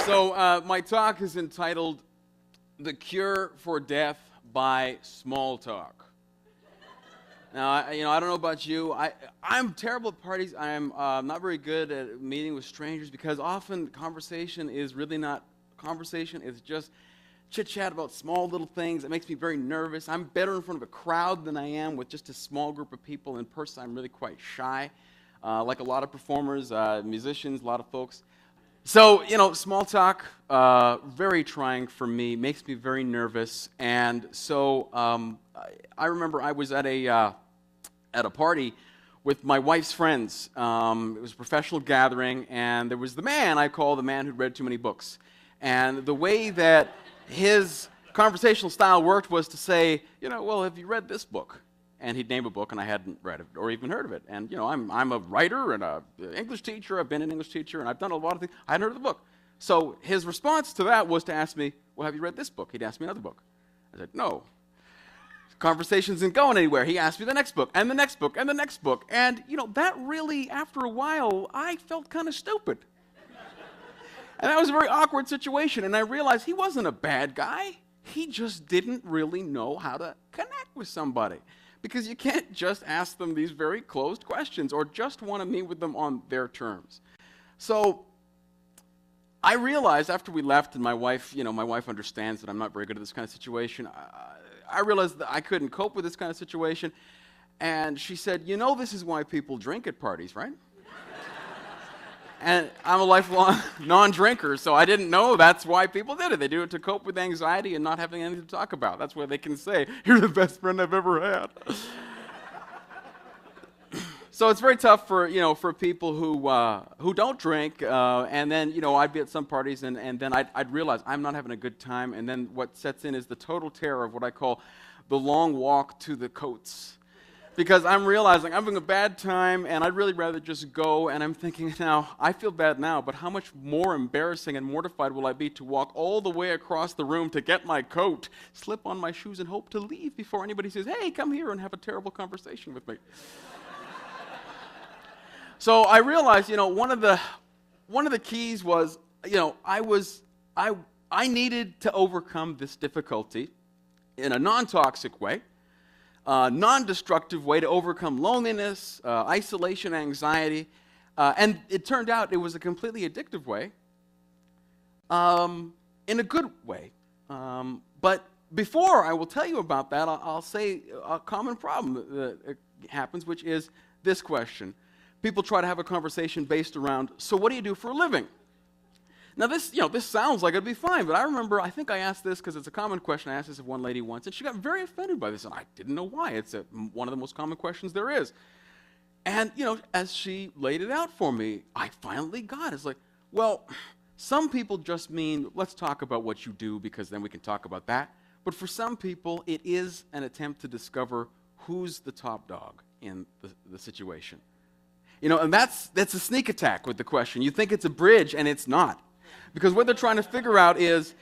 So my talk is entitled "The Cure for Death by Small Talk." Now, I don't know about you. I'm terrible at parties. I'm not very good at meeting with strangers because often conversation is really not conversation. It's just chit-chat about small little things. It makes me very nervous. I'm better in front of a crowd than I am with just a small group of people. In person, I'm really quite shy, like a lot of performers, musicians, a lot of folks. So, small talk, very trying for me, makes me very nervous. And so I remember I was at a party with my wife's friends. It was a professional gathering, and there was the man I call the man who'd read too many books. And the way that his conversational style worked was to say, well, have you read this book? And he'd name a book, and I hadn't read it or even heard of it. And, I'm a writer and an English teacher. I've been an English teacher, and I've done a lot of things. I hadn't heard of the book. So his response to that was to ask me, well, have you read this book? He'd ask me another book. I said, no. Conversation isn't going anywhere. He asked me the next book, and the next book, and the next book. And, that really, after a while, I felt kind of stupid. And that was a very awkward situation, and I realized he wasn't a bad guy. He just didn't really know how to connect with somebody. Because you can't just ask them these very closed questions or just want to meet with them on their terms. So I realized after we left, and my wife understands that I'm not very good at this kind of situation. I realized that I couldn't cope with this kind of situation. And she said, this is why people drink at parties, right? And I'm a lifelong non-drinker, so I didn't know that's why people did it. They do it to cope with anxiety and not having anything to talk about. That's why they can say, you're the best friend I've ever had. So it's very tough for people who don't drink, and then, I'd be at some parties, and then I'd realize I'm not having a good time, and then what sets in is the total terror of what I call the long walk to the coats. Because I'm realizing I'm having a bad time, and I'd really rather just go, and I'm thinking now, I feel bad now, but how much more embarrassing and mortified will I be to walk all the way across the room to get my coat, slip on my shoes, and hope to leave before anybody says, hey, come here and have a terrible conversation with me. So I realized, one of the keys was, I needed to overcome this difficulty in a non-toxic way. Non-destructive way to overcome loneliness, isolation, anxiety, and it turned out it was a completely addictive way, in a good way. But before I will tell you about that, I'll say a common problem that happens, which is this question. People try to have a conversation based around, so what do you do for a living? Now this sounds like it'd be fine, but I think I asked this because it's a common question. I asked this of one lady once, and she got very offended by this, and I didn't know why. It's one of the most common questions there is. And, as she laid it out for me, I finally got it. It's like, well, some people just mean, let's talk about what you do because then we can talk about that. But for some people, it is an attempt to discover who's the top dog in the situation. And that's a sneak attack with the question. You think it's a bridge, and it's not. Because what they're trying to figure out is,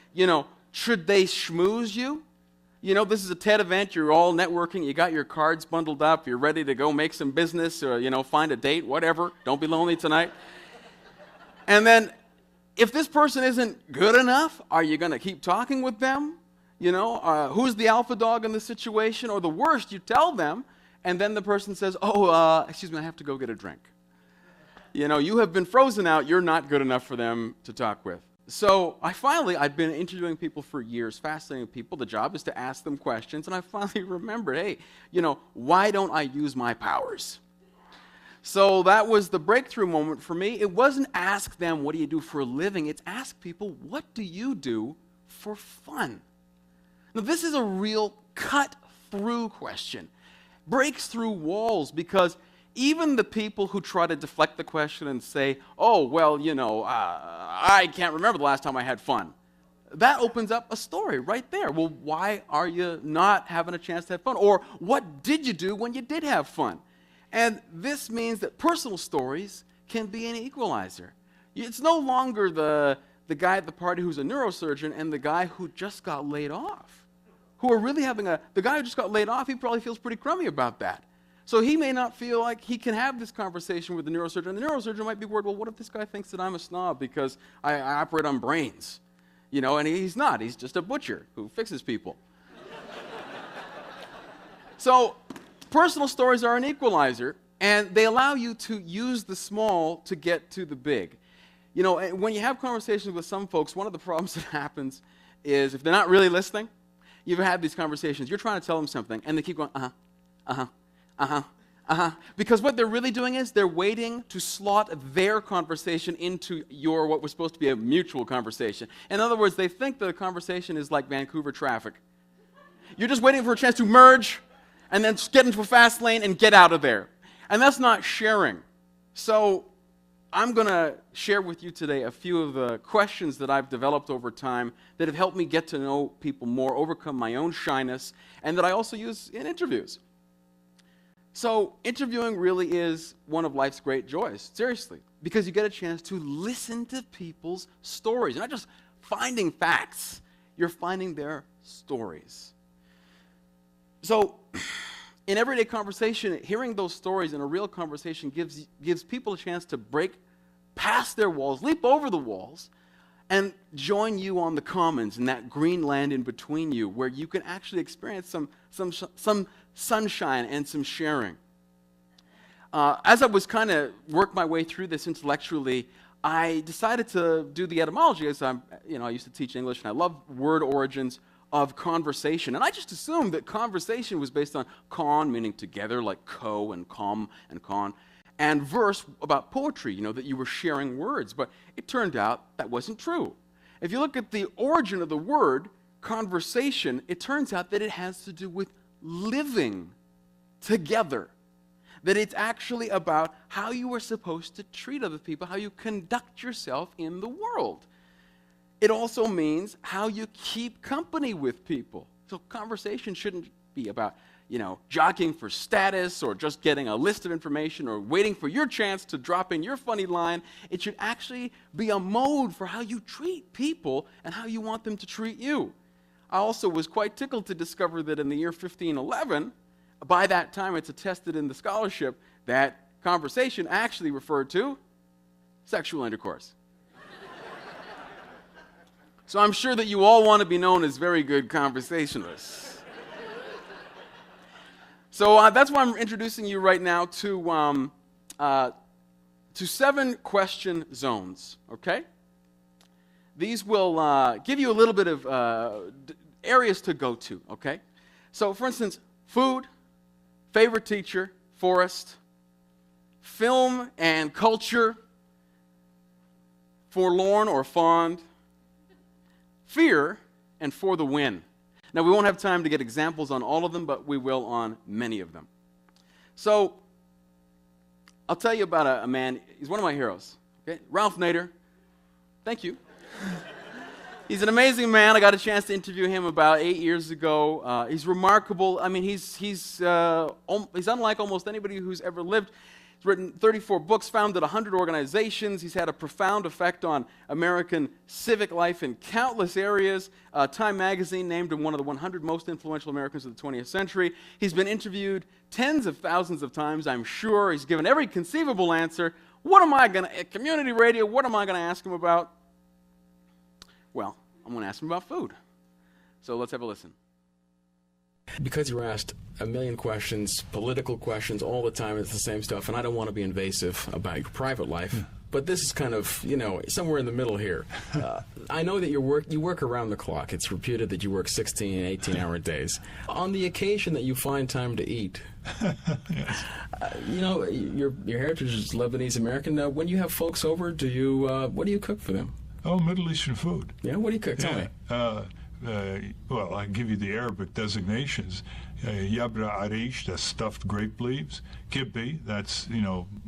should they schmooze you? This is a TED event, you're all networking, you got your cards bundled up, you're ready to go make some business or, find a date, whatever. Don't be lonely tonight. And then, if this person isn't good enough, are you going to keep talking with them? Who's the alpha dog in the situation? Or the worst, you tell them, and then the person says, excuse me, I have to go get a drink. You have been frozen out. You're not good enough for them to talk with. So I'd been interviewing people for years, fascinating people. The job is to ask them questions. And I finally remembered, hey, why don't I use my powers? So that was the breakthrough moment for me. It wasn't ask them, what do you do for a living? It's ask people, what do you do for fun? Now, this is a real cut-through question. Breaks through walls because even the people who try to deflect the question and say, oh, well, I can't remember the last time I had fun. That opens up a story right there. Well, why are you not having a chance to have fun? Or what did you do when you did have fun? And this means that personal stories can be an equalizer. It's no longer the the guy at the party who's a neurosurgeon and the guy who just got laid off, who are really the guy who just got laid off, he probably feels pretty crummy about that. So he may not feel like he can have this conversation with the neurosurgeon. And the neurosurgeon might be worried, well, what if this guy thinks that I'm a snob because I operate on brains? And he's not. He's just a butcher who fixes people. So personal stories are an equalizer, and they allow you to use the small to get to the big. And when you have conversations with some folks, one of the problems that happens is if they're not really listening, you've had these conversations, you're trying to tell them something, and they keep going, because what they're really doing is they're waiting to slot their conversation into your what was supposed to be a mutual conversation. In other words, they think the conversation is like Vancouver traffic. You're just waiting for a chance to merge and then get into a fast lane and get out of there. And that's not sharing. So I'm going to share with you today a few of the questions that I've developed over time that have helped me get to know people more, overcome my own shyness, and that I also use in interviews. So interviewing really is one of life's great joys, seriously, because you get a chance to listen to people's stories. You're not just finding facts, you're finding their stories. So in everyday conversation, hearing those stories in a real conversation gives people a chance to break past their walls, leap over the walls, and join you on the commons in that green land in between you where you can actually experience some sunshine and some sharing. As I was kind of work my way through this intellectually, I decided to do the etymology as I used to teach English and I love word origins of conversation. And I just assumed that conversation was based on con, meaning together, like co and com and con, and verse about poetry, that you were sharing words. But it turned out that wasn't true. If you look at the origin of the word conversation, it turns out that it has to do with living together. That it's actually about how you are supposed to treat other people, how you conduct yourself in the world. It also means how you keep company with people. So conversation shouldn't be about, jockeying for status or just getting a list of information or waiting for your chance to drop in your funny line. It should actually be a mode for how you treat people and how you want them to treat you. I also was quite tickled to discover that in the year 1511, by that time it's attested in the scholarship that conversation actually referred to sexual intercourse. So I'm sure that you all want to be known as very good conversationalists. So that's why I'm introducing you right now to 7 question zones, okay? These will give you a little bit of areas to go to, okay? So, for instance, food, favorite teacher, forest, film and culture, forlorn or fond, fear, and for the win. Now, we won't have time to get examples on all of them, but we will on many of them. So, I'll tell you about a man. He's one of my heroes, okay? Ralph Nader. Thank you. He's an amazing man. I got a chance to interview him about 8 years ago. He's remarkable. I mean, he's unlike almost anybody who's ever lived. He's written 34 books, founded 100 organizations. He's had a profound effect on American civic life in countless areas. Time magazine named him one of the 100 most influential Americans of the 20th century. He's been interviewed tens of thousands of times, I'm sure. He's given every conceivable answer. At community radio, what am I going to ask him about? Well, I'm going to ask him about food. So let's have a listen. Because you're asked a million questions, political questions all the time, it's the same stuff, and I don't want to be invasive about your private life, but this is kind of, somewhere in the middle here. I know that you work around the clock. It's reputed that you work 16 and 18-hour days. On the occasion that you find time to eat, Yes. Your heritage is Lebanese-American. When you have folks over, what do you cook for them? Oh, Middle Eastern food. Yeah, what do you cook? Tell me. Well, I give you the Arabic designations. Yabra arish, that's stuffed grape leaves. Kibbe, that's,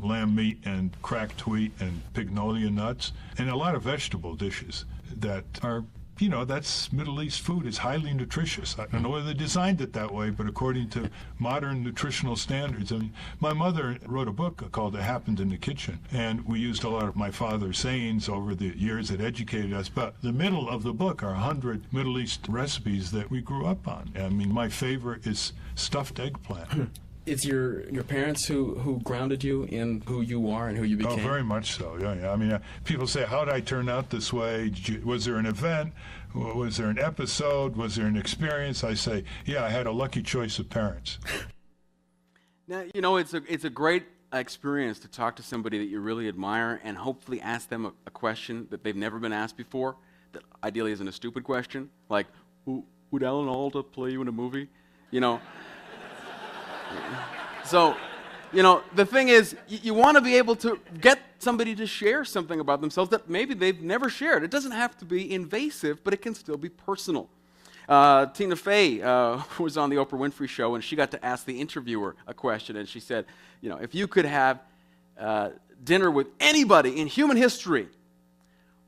lamb meat and cracked wheat and pignolia nuts. And a lot of vegetable dishes that are that's Middle East food is highly nutritious. I don't know whether they designed it that way, but according to modern nutritional standards. I mean, my mother wrote a book called It Happened in the Kitchen, and we used a lot of my father's sayings over the years that educated us. But the middle of the book are 100 Middle East recipes that we grew up on. I mean, my favorite is stuffed eggplant. It's your parents who grounded you in who you are and who you became? Oh, very much so, yeah. I mean, people say, how did I turn out this way? Was there an event? Was there an episode? Was there an experience? I say, yeah, I had a lucky choice of parents. Now, it's a great experience to talk to somebody that you really admire and hopefully ask them a question that they've never been asked before, that ideally isn't a stupid question, like, would Alan Alda play you in a movie? So, the thing is, you want to be able to get somebody to share something about themselves that maybe they've never shared. It doesn't have to be invasive, but it can still be personal. Tina Fey was on the Oprah Winfrey Show, and she got to ask the interviewer a question, and she said, if you could have dinner with anybody in human history,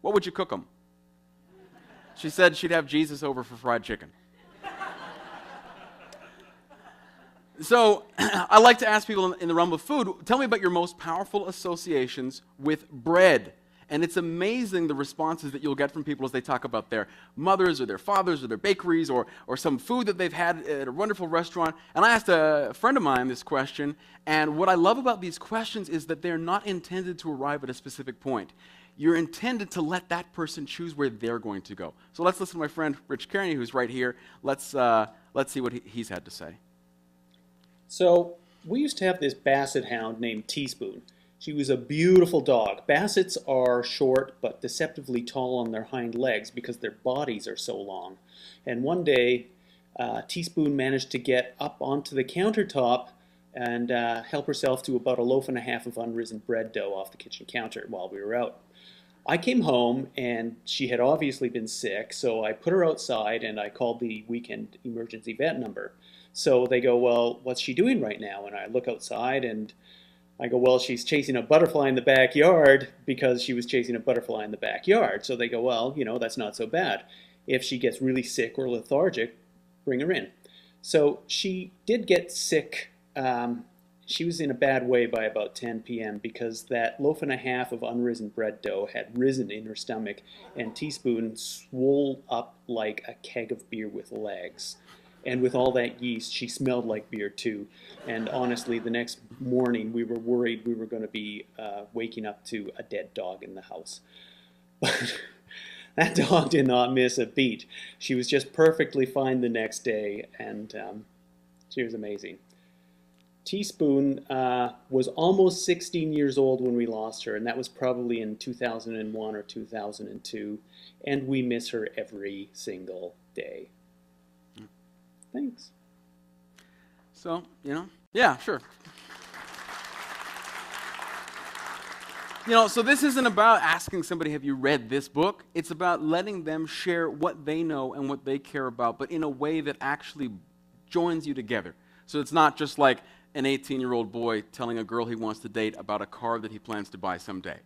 what would you cook them? She said she'd have Jesus over for fried chicken. So I like to ask people in the realm of food, tell me about your most powerful associations with bread. And it's amazing the responses that you'll get from people as they talk about their mothers or their fathers or their bakeries or some food that they've had at a wonderful restaurant. And I asked a friend of mine this question, and what I love about these questions is that they're not intended to arrive at a specific point. You're intended to let that person choose where they're going to go. So let's listen to my friend Rich Kearney, who's right here. Let's see what he's had to say. So we used to have this basset hound named Teaspoon. She was a beautiful dog. Bassets are short but deceptively tall on their hind legs because their bodies are so long. And one day, Teaspoon managed to get up onto the countertop and help herself to about a loaf and a half of unrisen bread dough off the kitchen counter while we were out. I came home and she had obviously been sick, so I put her outside and I called the weekend emergency vet number. So they go, well, what's she doing right now? And I look outside and I go, well, she's chasing a butterfly in the backyard because she was chasing a butterfly in the backyard. So they go, well, that's not so bad. If she gets really sick or lethargic, bring her in. So she did get sick. She was in a bad way by about 10 p.m. because that loaf and a half of unrisen bread dough had risen in her stomach, and Teaspoon swole up like a keg of beer with legs. And with all that yeast, she smelled like beer too. And honestly, the next morning, we were worried we were going to be waking up to a dead dog in the house. But that dog did not miss a beat. She was just perfectly fine the next day, and she was amazing. Teaspoon was almost 16 years old when we lost her, and that was probably in 2001 or 2002. And we miss her every single day. Thanks. So, yeah, sure. So this isn't about asking somebody, have you read this book? It's about letting them share what they know and what they care about, but in a way that actually joins you together. So it's not just like an 18-year-old boy telling a girl he wants to date about a car that he plans to buy someday.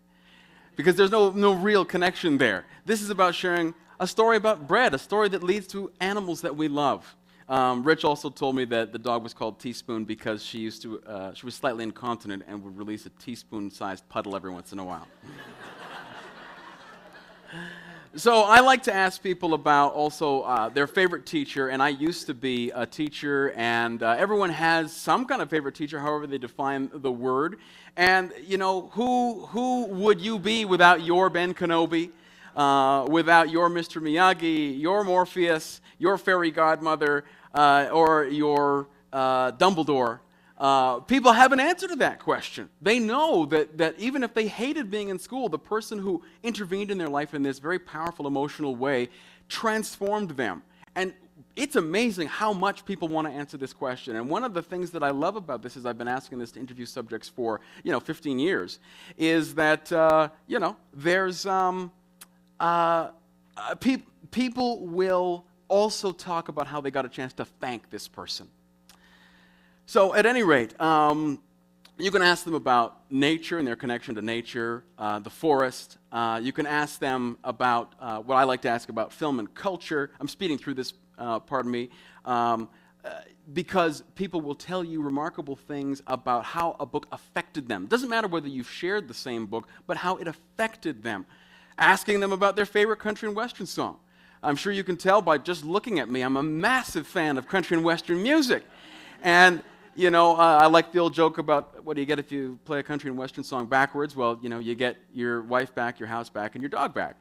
Because there's no real connection there. This is about sharing a story about bread, a story that leads to animals that we love. Rich also told me that the dog was called Teaspoon because she was slightly incontinent and would release a teaspoon-sized puddle every once in a while. So I like to ask people about also their favorite teacher, and I used to be a teacher, and everyone has some kind of favorite teacher, however they define the word. And, who would you be without your Ben Kenobi, without your Mr. Miyagi, your Morpheus, your fairy godmother, or your Dumbledore? People have an answer to that question. They know that even if they hated being in school, the person who intervened in their life in this very powerful emotional way transformed them. And it's amazing how much people want to answer this question. And one of the things that I love about this is I've been asking this to interview subjects for 15 years, is that there's people will also talk about how they got a chance to thank this person. So at any rate, You can ask them about nature and their connection to nature, the forest. You can ask them about what I like to ask about film and culture. I'm speeding through this, pardon me, because people will tell you remarkable things about how a book affected them. It doesn't matter whether you've shared the same book, but how it affected them. Asking them about their favorite country and western song. I'm sure you can tell by just looking at me, I'm a massive fan of country and western music. And you know, I like the old joke about what do you get if you play a country and western song backwards? Well, you know, you get your wife back, your house back, and your dog back.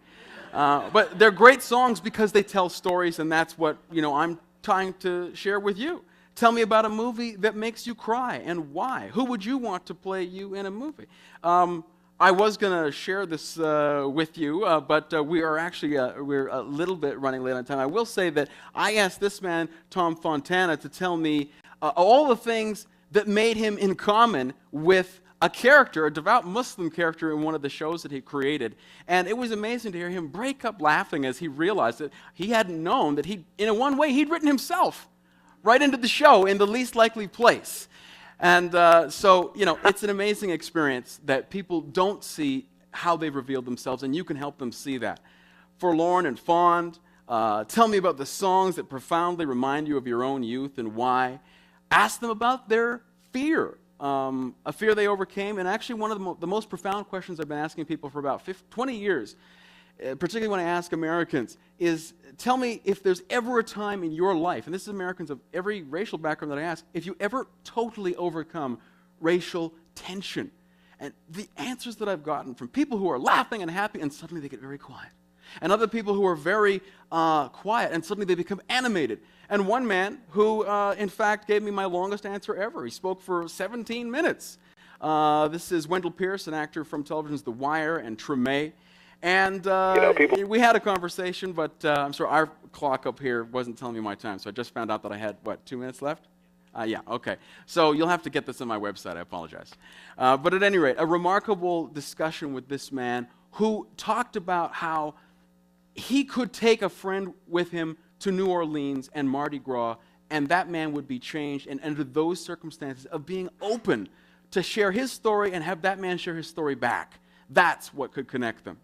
But they're great songs because they tell stories, and that's what, you know, I'm trying to share with you. Tell me about a movie that makes you cry, and why. Who would you want to play you in a movie? I was going to share this with you, but we are actually we're a little bit running late on time. I will say that I asked this man, Tom Fontana, to tell me all the things that made him in common with a character, a devout Muslim character in one of the shows that he created. And it was amazing to hear him break up laughing as he realized that he hadn't known that in one way, he'd written himself right into the show in the least likely place. And so, you know, it's an amazing experience that people don't see how they've revealed themselves, and you can help them see that. Forlorn and fond, tell me about the songs that profoundly remind you of your own youth and why. Ask them about their fear, a fear they overcame. And actually, one of the most profound questions I've been asking people for about 20 years, particularly when I ask Americans, is tell me if there's ever a time in your life, and this is Americans of every racial background that I ask, if you ever totally overcome racial tension. And the answers that I've gotten from people who are laughing and happy, and suddenly they get very quiet. And other people who are very quiet, and suddenly they become animated. And one man who, in fact, gave me my longest answer ever. He spoke for 17 minutes. This is Wendell Pierce, an actor from television's The Wire and Treme. And we had a conversation, but I'm sorry, our clock up here wasn't telling me my time, so I just found out that I had, 2 minutes left? Yeah, okay. So you'll have to get this on my website. I apologize. But at any rate, a remarkable discussion with this man who talked about how he could take a friend with him to New Orleans and Mardi Gras, and that man would be changed, and under those circumstances of being open to share his story and have that man share his story back. That's what could connect them.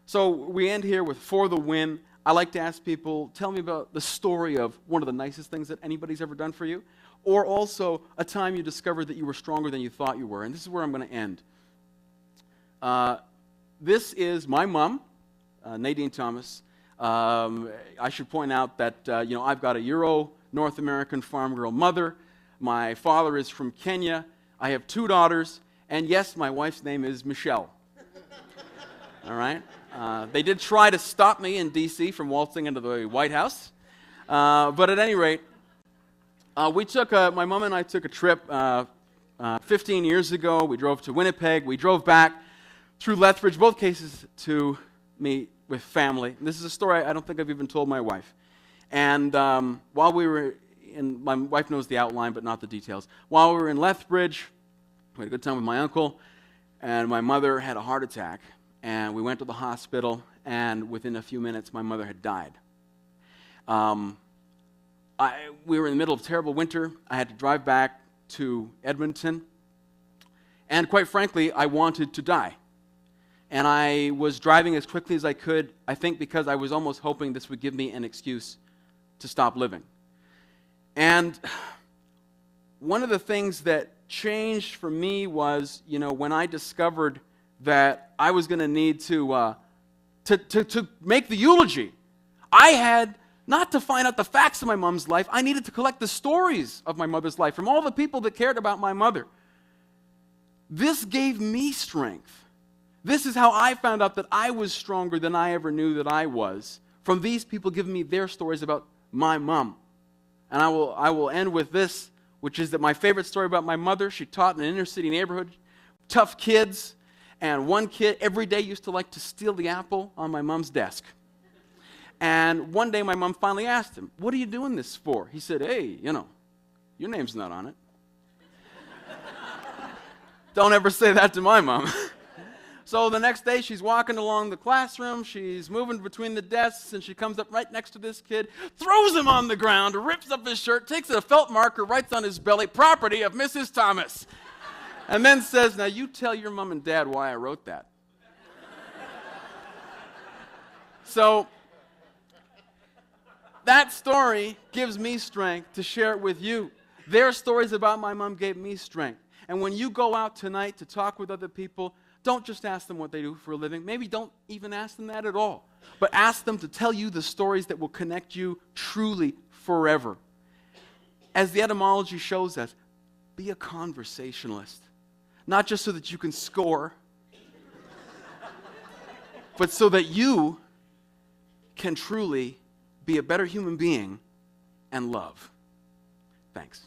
So we end here with For the Win. I like to ask people, tell me about the story of one of the nicest things that anybody's ever done for you, or also a time you discovered that you were stronger than you thought you were. And this is where I'm going to end. This is my mom, Nadine Thomas. I should point out that, I've got a Euro North American farm girl mother. My father is from Kenya. I have 2 daughters. And yes, my wife's name is Michelle. All right? They did try to stop me in D.C. from waltzing into the White House. But at any rate, my mom and I took a trip 15 years ago. We drove to Winnipeg. We drove back through Lethbridge, both cases to meet with family. And this is a story I don't think I've even told my wife. And while we were in, my wife knows the outline, but not the details. While we were in Lethbridge, we had a good time with my uncle, and my mother had a heart attack. And we went to the hospital, and within a few minutes, my mother had died. We were in the middle of terrible winter. I had to drive back to Edmonton. And quite frankly, I wanted to die. And I was driving as quickly as I could, I think because I was almost hoping this would give me an excuse to stop living. And one of the things that changed for me was, when I discovered that I was going to need to make the eulogy. I had not to find out the facts of my mom's life. I needed to collect the stories of my mother's life from all the people that cared about my mother. This gave me strength. This is how I found out that I was stronger than I ever knew that I was, from these people giving me their stories about my mom. And I will end with this, which is that my favorite story about my mother, she taught in an inner city neighborhood, tough kids, and one kid every day used to like to steal the apple on my mom's desk. And one day my mom finally asked him, "What are you doing this for?" He said, "Hey, your name's not on it." Don't ever say that to my mom. So the next day she's walking along the classroom, she's moving between the desks, and she comes up right next to this kid, throws him on the ground, rips up his shirt, takes a felt marker, writes on his belly, "Property of Mrs. Thomas." And then says, now you tell your mom and dad why I wrote that. So that story gives me strength to share it with you. Their stories about my mom gave me strength. And when you go out tonight to talk with other people, don't just ask them what they do for a living. Maybe don't even ask them that at all. But ask them to tell you the stories that will connect you truly forever. As the etymology shows us, be a conversationalist. Not just so that you can score, but so that you can truly be a better human being and love. Thanks.